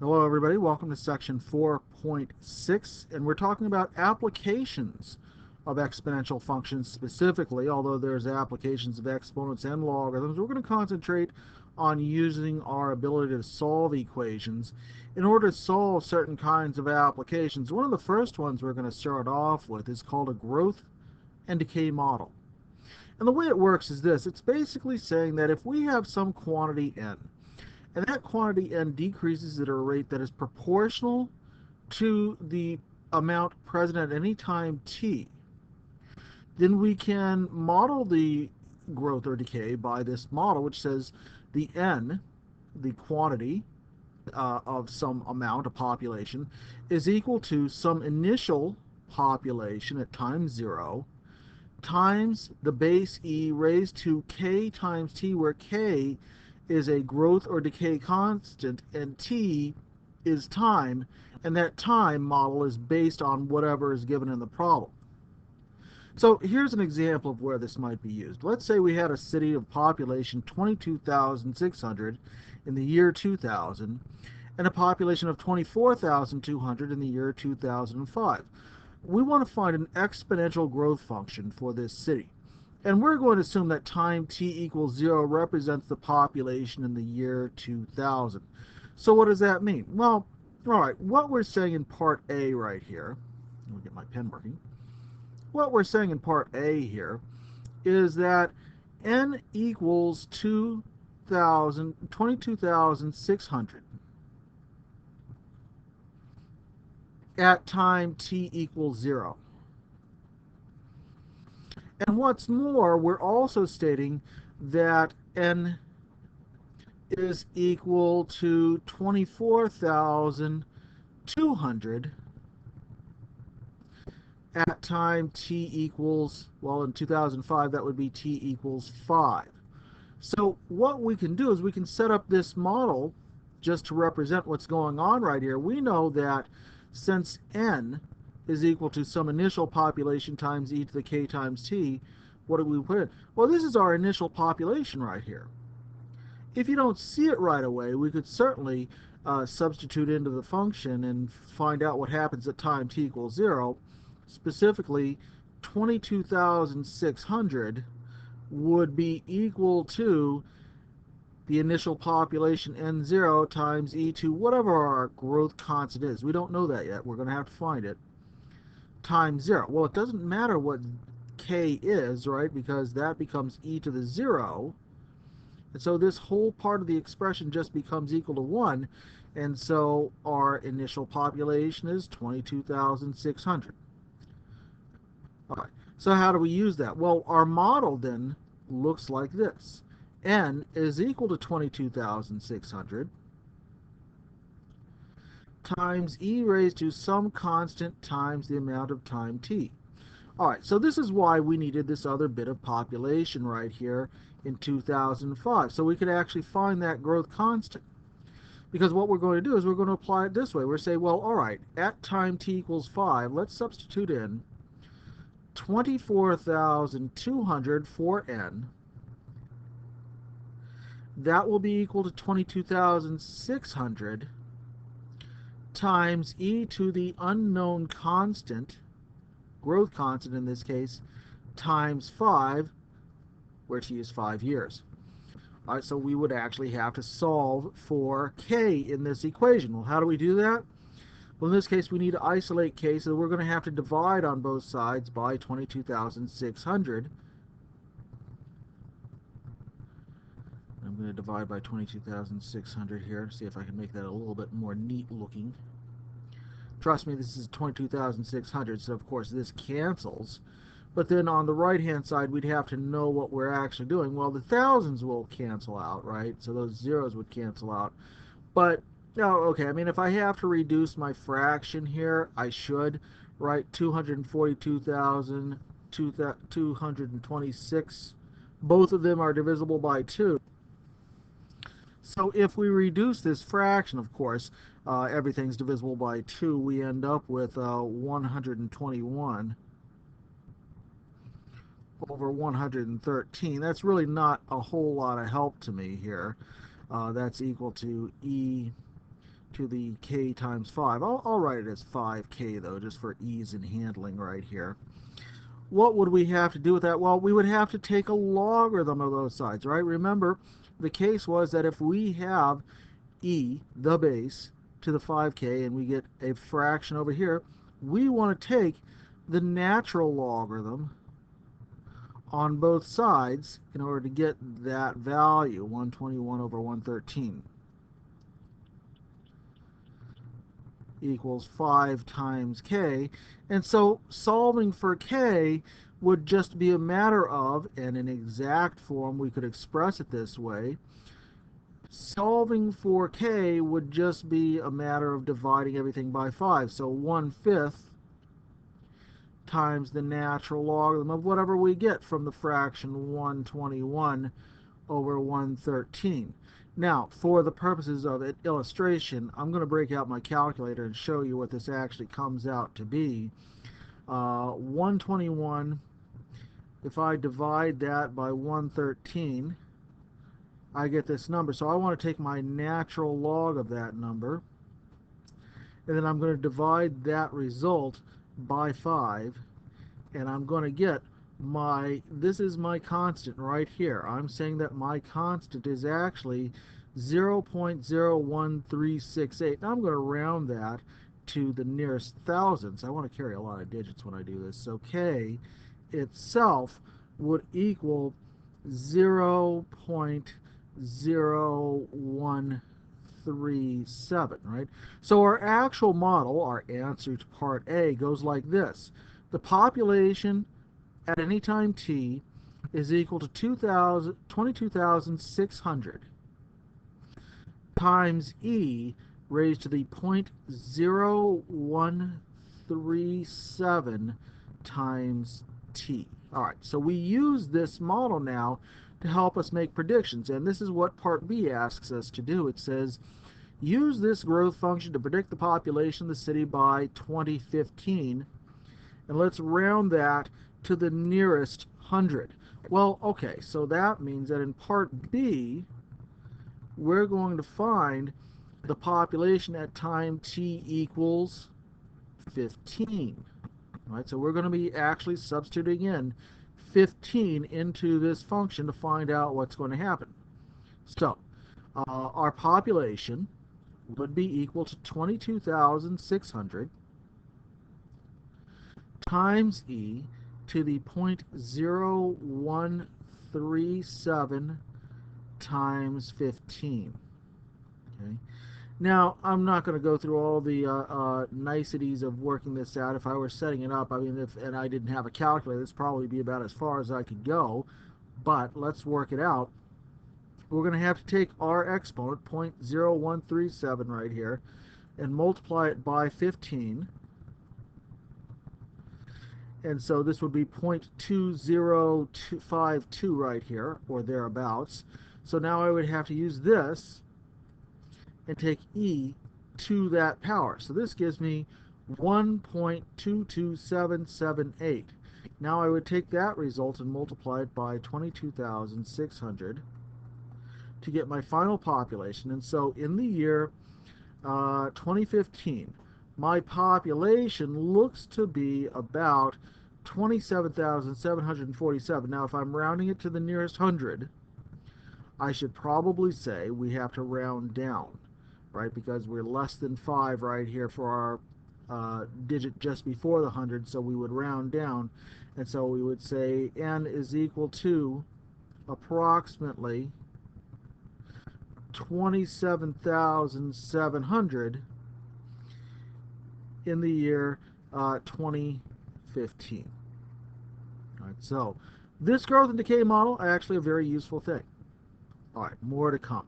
Hello everybody, welcome to section 4.6, and we're talking about applications of exponential functions specifically, although there's applications of exponents and logarithms. We're going to concentrate on using our ability to solve equations in order to solve certain kinds of applications. One of the first ones we're going to start off with is called a growth and decay model. And the way it works is this: it's basically saying that if we have some quantity n, and that quantity n decreases at a rate that is proportional to the amount present at any time t, then we can model the growth or decay by this model, which says the n, the quantity of some amount, a population, is equal to some initial population at time 0 times the base e raised to k times t, where k is a growth or decay constant and t is time, and that time model is based on whatever is given in the problem. So here's an example of where this might be used. Let's say we had a city of population 22,600 in the year 2000 and a population of 24,200 in the year 2005. We want to find an exponential growth function for this city. And we're going to assume that time t equals 0 represents the population in the year 2000. So what does that mean? Well, all right, what we're saying in part A right here, let me get my pen working. What we're saying in part A here is that n equals 22,600 at time t equals 0. And what's more, we're also stating that n is equal to 24,200 at time t equals, well, in 2005, that would be t equals 5. So what we can do is we can set up this model just to represent what's going on right here. We know that since n is equal to some initial population times e to the k times t, what do we put in? Well, this is our initial population right here. If you don't see it right away, we could certainly substitute into the function and find out what happens at time t equals 0. Specifically, 22,600 would be equal to the initial population n0 times e to whatever our growth constant is. We don't know that yet. We're going to have to find it. Times 0. Well, it doesn't matter what k is, right? Because that becomes e to the 0. And so this whole part of the expression just becomes equal to 1. And so our initial population is 22,600. All right. So how do we use that? Well, our model then looks like this. N is equal to 22,600 times e raised to some constant times the amount of time t. All right, so this is why we needed this other bit of population right here in 2005. So we could actually find that growth constant. Because what we're going to do is we're going to apply it this way. We're saying, well, all right, at time t equals 5, let's substitute in 24,200 for n. That will be equal to 22,600 times e to the unknown constant, growth constant in this case, times 5, where t is 5 years. All right, so we would actually have to solve for k in this equation. Well, how do we do that? Well, in this case, we need to isolate k, so we're going to have to divide on both sides by 22,600. I'm going to divide by 22,600 here, see if I can make that a little bit more neat looking. Trust me, this is 22,600, so of course this cancels. But then on the right-hand side, we'd have to know what we're actually doing. Well, the thousands will cancel out, right? So those zeros would cancel out. But, no, okay, I mean, if I have to reduce my fraction here, I should, right? 242,226. Both of them are divisible by 2. So if we reduce this fraction, of course, everything's divisible by 2, we end up with 121 over 113. That's really not a whole lot of help to me here. That's equal to e to the k times 5. I'll write it as 5k, though, just for ease in handling right here. What would we have to do with that? Well, we would have to take a logarithm of those sides, right? Remember, the case was that if we have e, the base, to the 5k, and we get a fraction over here, we want to take the natural logarithm on both sides in order to get that value, 121 over 113. Equals 5 times k. And so solving for k would just be a matter of, and in exact form we could express it this way, solving for k would just be a matter of dividing everything by 5. So 1/5 times the natural logarithm of whatever we get from the fraction 121 over 113. Now, for the purposes of illustration, I'm going to break out my calculator and show you what this actually comes out to be. 121, if I divide that by 113, I get this number. So I want to take my natural log of that number, and then I'm going to divide that result by 5, and I'm going to get this is my constant right here. I'm saying that my constant is actually 0.01368. Now I'm going to round that to the nearest thousandths. I want to carry a lot of digits when I do this. So k itself would equal 0.0137, right? So our actual model, our answer to part A, goes like this. The population at any time t is equal to 22,600 times e raised to the 0.0137 times t. All right, so we use this model now to help us make predictions, and this is what part B asks us to do. It says, use this growth function to predict the population of the city by 2015, and let's round that to the nearest 100. Well, okay, so that means that in part B, we're going to find the population at time t equals 15. All right, so we're going to be actually substituting in 15 into this function to find out what's going to happen. So our population would be equal to 22,600 times e to the 0.0137 times 15. Okay. Now, I'm not going to go through all the niceties of working this out. If I were setting it up, I mean, and I didn't have a calculator, this would probably be about as far as I could go. But let's work it out. We're going to have to take our exponent, 0.0137 right here, and multiply it by 15. And so this would be 0.2052 right here, or thereabouts. So now I would have to use this and take e to that power. So this gives me 1.22778. Now I would take that result and multiply it by 22,600 to get my final population. And so in the year 2015, my population looks to be about 27,747. Now, if I'm rounding it to the nearest 100, I should probably say we have to round down, right? Because we're less than 5 right here for our digit just before the 100, so we would round down. And so we would say n is equal to approximately 27,700 in the year 2015. All right, so this growth and decay model, actually a very useful thing. All right, more to come.